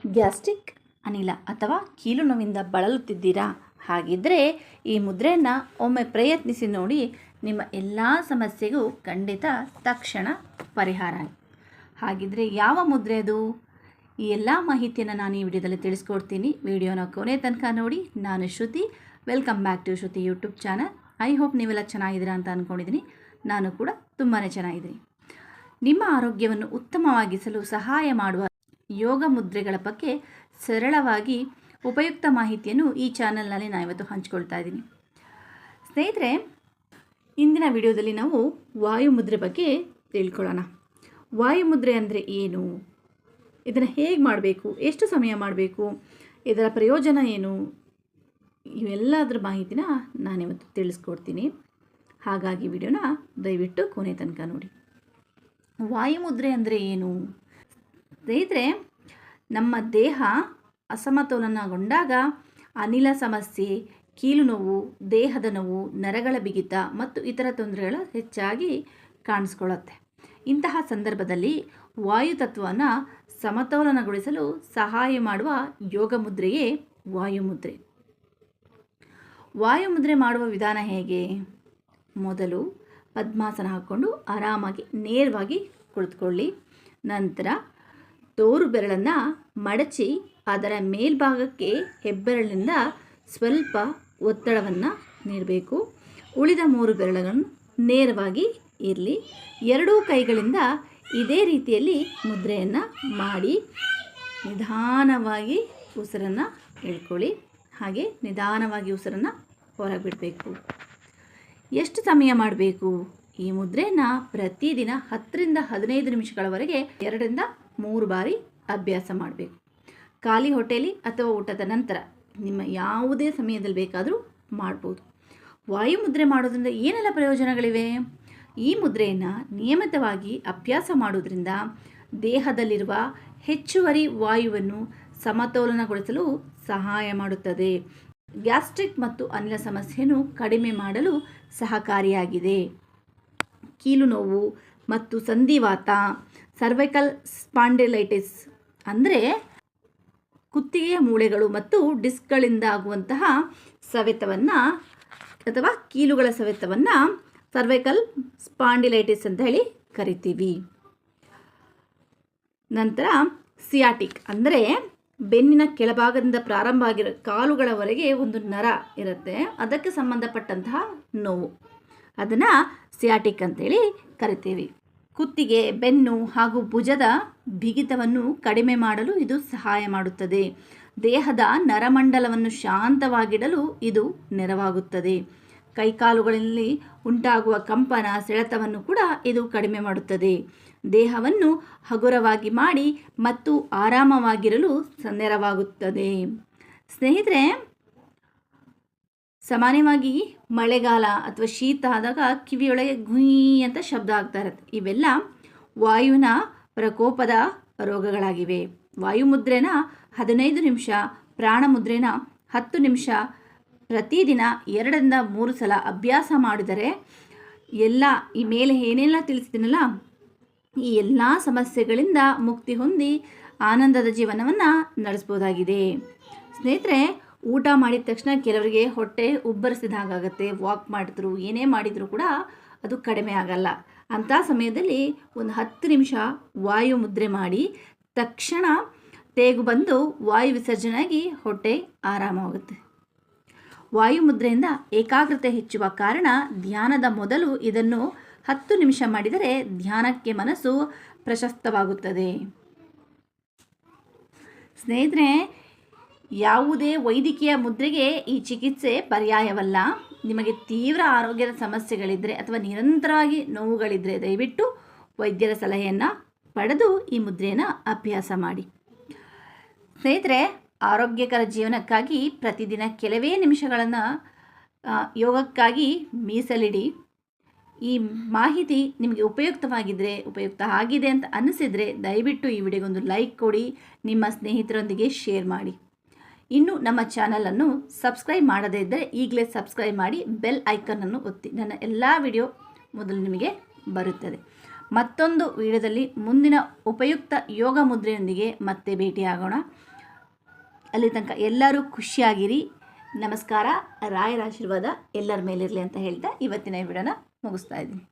Gastric ಅನಿಲ ಅಥವಾ ಕೀಲು ನೋವಿಂದ ಬಳಲುತ್ತಿದ್ದೀರಾ? ಹಾಗಿದ್ದರೆ ಈ ಮುದ್ರೆಯನ್ನು ಒಮ್ಮೆ ಪ್ರಯತ್ನಿಸಿ ನೋಡಿ. ನಿಮ್ಮ ಎಲ್ಲ ಸಮಸ್ಯೆಗೂ ಖಂಡಿತ ತಕ್ಷಣ ಪರಿಹಾರ. ಹಾಗಿದ್ದರೆ ಯಾವ ಮುದ್ರೆ ಅದು? ಈ ಎಲ್ಲ ಮಾಹಿತಿಯನ್ನು ನಾನು ಈ ವಿಡಿಯೋದಲ್ಲಿ ತಿಳಿಸ್ಕೊಡ್ತೀನಿ. ವಿಡಿಯೋನ ಕೊನೆ ತನಕ ನೋಡಿ. ನಾನು Shruti. Welcome back to Shruti YouTube channel. I hope ನೀವೆಲ್ಲ ಚೆನ್ನಾಗಿದ್ದೀರಾ ಅಂತ ಅಂದ್ಕೊಂಡಿದ್ದೀನಿ. ನಾನು ಕೂಡ ತುಂಬಾ ಚೆನ್ನಾಗಿದ್ದೀನಿ. ನಿಮ್ಮ ಆರೋಗ್ಯವನ್ನು ಉತ್ತಮವಾಗಿಸಲು ಸಹಾಯ ಮಾಡುವ ಯೋಗ ಮುದ್ರೆಗಳ ಬಗ್ಗೆ ಸರಳವಾಗಿ ಉಪಯುಕ್ತ ಮಾಹಿತಿಯನ್ನು ಈ ಚಾನಲ್ನಲ್ಲಿ ನಾನು ಇವತ್ತು ಹಂಚ್ಕೊಳ್ತಾ ಇದ್ದೀನಿ. ಸ್ನೇಹಿತರೆ, ಇಂದಿನ ವಿಡಿಯೋದಲ್ಲಿ ನಾವು ವಾಯುಮುದ್ರೆ ಬಗ್ಗೆ ತಿಳ್ಕೊಳ್ಳೋಣ. ವಾಯುಮುದ್ರೆ ಅಂದರೆ ಏನು? ಇದನ್ನು ಹೇಗೆ ಮಾಡಬೇಕು? ಎಷ್ಟು ಸಮಯ ಮಾಡಬೇಕು? ಇದರ ಪ್ರಯೋಜನ ಏನು? ಇವೆಲ್ಲದರ ಮಾಹಿತಿನ ನಾನಿವತ್ತು ತಿಳಿಸ್ಕೊಡ್ತೀನಿ. ಹಾಗಾಗಿ ವಿಡಿಯೋನ ದಯವಿಟ್ಟು ಕೊನೆ ತನಕ ನೋಡಿ. ವಾಯುಮುದ್ರೆ ಅಂದರೆ ಏನು? ಸ್ನೇಹಿತರೆ, ನಮ್ಮ ದೇಹ ಅಸಮತೋಲನಗೊಂಡಾಗ ಅನಿಲ ಸಮಸ್ಯೆ, ಕೀಲು ನೋವು, ದೇಹದ ನೋವು, ನರಗಳ ಬಿಗಿತ ಮತ್ತು ಇತರ ತೊಂದರೆಗಳು ಹೆಚ್ಚಾಗಿ ಕಾಣಿಸ್ಕೊಳ್ಳುತ್ತೆ. ಇಂತಹ ಸಂದರ್ಭದಲ್ಲಿ ವಾಯುತತ್ವವನ್ನು ಸಮತೋಲನಗೊಳಿಸಲು ಸಹಾಯ ಮಾಡುವ ಯೋಗ ಮುದ್ರೆಯೇ ವಾಯುಮುದ್ರೆ. ವಾಯುಮುದ್ರೆ ಮಾಡುವ ವಿಧಾನ ಹೇಗೆ? ಮೊದಲು ಪದ್ಮಾಸನ ಹಾಕ್ಕೊಂಡು ಆರಾಮಾಗಿ ನೇರವಾಗಿ ಕುಳಿತುಕೊಳ್ಳಿ. ನಂತರ ತೋರು ಬೆರಳನ್ನು ಮಡಚಿ ಅದರ ಮೇಲ್ಭಾಗಕ್ಕೆ ಹೆಬ್ಬೆರಳಿನಿಂದ ಸ್ವಲ್ಪ ಒತ್ತಡವನ್ನು ನೀಡಬೇಕು. ಉಳಿದ 3 ಬೆರಳುಗಳನ್ನು ನೇರವಾಗಿ ಇರಲಿ. ಎರಡೂ ಕೈಗಳಿಂದ ಇದೇ ರೀತಿಯಲ್ಲಿ ಮುದ್ರೆಯನ್ನು ಮಾಡಿ ನಿಧಾನವಾಗಿ ಉಸಿರನ್ನು ಎಳ್ಕೊಳ್ಳಿ. ಹಾಗೆ ನಿಧಾನವಾಗಿ ಉಸಿರನ್ನು ಹೊರಗೆ ಬಿಡಬೇಕು. ಎಷ್ಟು ಸಮಯ ಮಾಡಬೇಕು? ಈ ಮುದ್ರೆಯನ್ನು ಪ್ರತಿದಿನ 10ರಿಂದ 15 ನಿಮಿಷಗಳವರೆಗೆ 2ರಿಂದ 3 ಬಾರಿ ಅಭ್ಯಾಸ ಮಾಡಬೇಕು. ಖಾಲಿ ಹೊಟ್ಟೆಯಲ್ಲಿ ಅಥವಾ ಊಟದ ನಂತರ ನಿಮ್ಮ ಯಾವುದೇ ಸಮಯದಲ್ಲಿ ಬೇಕಾದರೂ ಮಾಡ್ಬೋದು. ವಾಯುಮುದ್ರೆ ಮಾಡೋದ್ರಿಂದ ಏನೆಲ್ಲ ಪ್ರಯೋಜನಗಳಿವೆ? ಈ ಮುದ್ರೆಯನ್ನು ನಿಯಮಿತವಾಗಿ ಅಭ್ಯಾಸ ಮಾಡೋದ್ರಿಂದ ದೇಹದಲ್ಲಿರುವ ಹೆಚ್ಚುವರಿ ವಾಯುವನ್ನು ಸಮತೋಲನಗೊಳಿಸಲು ಸಹಾಯ ಮಾಡುತ್ತದೆ. ಗ್ಯಾಸ್ಟ್ರಿಕ್ ಮತ್ತು ಅನಿಲ ಸಮಸ್ಯೆಯನ್ನು ಕಡಿಮೆ ಮಾಡಲು ಸಹಕಾರಿಯಾಗಿದೆ. ಕೀಲು ನೋವು ಮತ್ತು ಸಂಧಿವಾತ, ಸರ್ವೈಕಲ್ ಸ್ಪಾಂಡಿಲೈಟಿಸ್ ಅಂದರೆ ಕುತ್ತಿಗೆಯ ಮೂಳೆಗಳು ಮತ್ತು ಡಿಸ್ಕ್ಗಳಿಂದ ಆಗುವಂತಹ ಸವೆತವನ್ನು ಅಥವಾ ಕೀಲುಗಳ ಸವೆತವನ್ನು ಸರ್ವೈಕಲ್ ಸ್ಪಾಂಡಿಲೈಟಿಸ್ ಅಂತ ಹೇಳಿ ಕರಿತೀವಿ. ನಂತರ ಸಿಯಾಟಿಕ್ ಅಂದರೆ ಬೆನ್ನಿನ ಕೆಳಭಾಗದಿಂದ ಪ್ರಾರಂಭ ಆಗಿರೋ ಕಾಲುಗಳವರೆಗೆ ಒಂದು ನರ ಇರುತ್ತೆ, ಅದಕ್ಕೆ ಸಂಬಂಧಪಟ್ಟಂತಹ ನೋವು, ಅದನ್ನು ಸಿಯಾಟಿಕ್ ಅಂತೇಳಿ ಕರಿತೀವಿ. ಕುತ್ತಿಗೆ, ಬೆನ್ನು ಹಾಗೂ ಭುಜದ ಬಿಗಿತವನ್ನು ಕಡಿಮೆ ಮಾಡಲು ಇದು ಸಹಾಯ ಮಾಡುತ್ತದೆ. ದೇಹದ ನರಮಂಡಲವನ್ನು ಶಾಂತವಾಗಿಡಲು ಇದು ನೆರವಾಗುತ್ತದೆ. ಕೈಕಾಲುಗಳಲ್ಲಿ ಉಂಟಾಗುವ ಕಂಪನ, ಸೆಳೆತವನ್ನು ಕೂಡ ಇದು ಕಡಿಮೆ ಮಾಡುತ್ತದೆ. ದೇಹವನ್ನು ಹಗುರವಾಗಿ ಮಾಡಿ ಮತ್ತು ಆರಾಮವಾಗಿರಲು ನೆರವಾಗುತ್ತದೆ. ಸ್ನೇಹಿತರೆ, ಸಾಮಾನ್ಯವಾಗಿ ಮಳೆಗಾಲ ಅಥವಾ ಶೀತ ಆದಾಗ ಕಿವಿಯೊಳಗೆ ಗುಯ್ ಅಂತ ಶಬ್ದ ಆಗ್ತಾ ಇರುತ್ತೆ. ಇವೆಲ್ಲ ವಾಯುವಿನ ಪ್ರಕೋಪದ ರೋಗಗಳಾಗಿವೆ. ವಾಯುಮುದ್ರೆನ 15 ನಿಮಿಷ, ಪ್ರಾಣಮುದ್ರೆನ 10 ನಿಮಿಷ ಪ್ರತಿದಿನ 2ರಿಂದ 3 ಸಲ ಅಭ್ಯಾಸ ಮಾಡಿದರೆ ಎಲ್ಲ ಈ ಮೇಲೆ ಏನೆಲ್ಲ ತಿಳಿಸ್ತೀನಲ್ಲ, ಈ ಎಲ್ಲ ಸಮಸ್ಯೆಗಳಿಂದ ಮುಕ್ತಿ ಹೊಂದಿ ಆನಂದದ ಜೀವನವನ್ನು ನಡೆಸ್ಬೋದಾಗಿದೆ. ಸ್ನೇಹಿತರೆ, ಊಟ ಮಾಡಿದ ತಕ್ಷಣ ಕೆಲವರಿಗೆ ಹೊಟ್ಟೆ ಉಬ್ಬರಿಸಿದ ಹಾಗಾಗುತ್ತೆ. ವಾಕ್ ಮಾಡಿದ್ರು, ಏನೇ ಮಾಡಿದರೂ ಕೂಡ ಅದು ಕಡಿಮೆ ಆಗಲ್ಲ. ಅಂಥ ಸಮಯದಲ್ಲಿ ಒಂದು 10 ನಿಮಿಷ ವಾಯು ಮುದ್ರೆ ಮಾಡಿ ತಕ್ಷಣ ತೇಗು ಬಂದು ವಾಯು ವಿಸರ್ಜನೆಯಾಗಿ ಹೊಟ್ಟೆ ಆರಾಮವಾಗುತ್ತೆ. ವಾಯುಮುದ್ರೆಯಿಂದ ಏಕಾಗ್ರತೆ ಹೆಚ್ಚುವ ಕಾರಣ ಧ್ಯಾನದ ಮೊದಲು ಇದನ್ನು 10 ನಿಮಿಷ ಮಾಡಿದರೆ ಧ್ಯಾನಕ್ಕೆ ಮನಸ್ಸು ಪ್ರಶಸ್ತವಾಗುತ್ತದೆ. ಸ್ನೇಹಿತರೆ, ಯಾವುದೇ ವೈದ್ಯಕೀಯ ಮುದ್ರೆಗೆ ಈ ಚಿಕಿತ್ಸೆ ಪರ್ಯಾಯವಲ್ಲ. ನಿಮಗೆ ತೀವ್ರ ಆರೋಗ್ಯದ ಸಮಸ್ಯೆಗಳಿದ್ದರೆ ಅಥವಾ ನಿರಂತರವಾಗಿ ನೋವುಗಳಿದ್ದರೆ ದಯವಿಟ್ಟು ವೈದ್ಯರ ಸಲಹೆಯನ್ನು ಪಡೆದು ಈ ಮುದ್ರೆಯನ್ನು ಅಭ್ಯಾಸ ಮಾಡಿ. ಸ್ನೇಹಿತರೆ, ಆರೋಗ್ಯಕರ ಜೀವನಕ್ಕಾಗಿ ಪ್ರತಿದಿನ ಕೆಲವೇ ನಿಮಿಷಗಳನ್ನು ಯೋಗಕ್ಕಾಗಿ ಮೀಸಲಿಡಿ. ಈ ಮಾಹಿತಿ ನಿಮಗೆ ಉಪಯುಕ್ತ ಆಗಿದೆ ಅಂತ ಅನ್ನಿಸಿದರೆ ದಯವಿಟ್ಟು ಈ ವಿಡಿಯೋಗೊಂದು ಲೈಕ್ ಕೊಡಿ, ನಿಮ್ಮ ಸ್ನೇಹಿತರೊಂದಿಗೆ ಶೇರ್ ಮಾಡಿ. ಇನ್ನು ನಮ್ಮ ಚಾನಲನ್ನು ಸಬ್ಸ್ಕ್ರೈಬ್ ಮಾಡದೇ ಇದ್ದರೆ ಈಗಲೇ ಸಬ್ಸ್ಕ್ರೈಬ್ ಮಾಡಿ, ಬೆಲ್ ಐಕನನ್ನು ಒತ್ತಿ. ನನ್ನ ಎಲ್ಲ ವಿಡಿಯೋ ಮೊದಲು ನಿಮಗೆ ಬರುತ್ತದೆ. ಮತ್ತೊಂದು ವಿಡಿಯೋದಲ್ಲಿ ಮುಂದಿನ ಉಪಯುಕ್ತ ಯೋಗ ಮುದ್ರೆಯೊಂದಿಗೆ ಮತ್ತೆ ಭೇಟಿಯಾಗೋಣ. ಅಲ್ಲಿ ತನಕ ಎಲ್ಲರೂ ಖುಷಿಯಾಗಿರಿ. ನಮಸ್ಕಾರ. ರಾಯರ ಆಶೀರ್ವಾದ ಎಲ್ಲರ ಮೇಲಿರಲಿ ಅಂತ ಹೇಳ್ತಾ ಇವತ್ತಿನ ಈ ವಿಡಿಯೋನ ಮುಗಿಸ್ತಾ ಇದ್ದೀನಿ.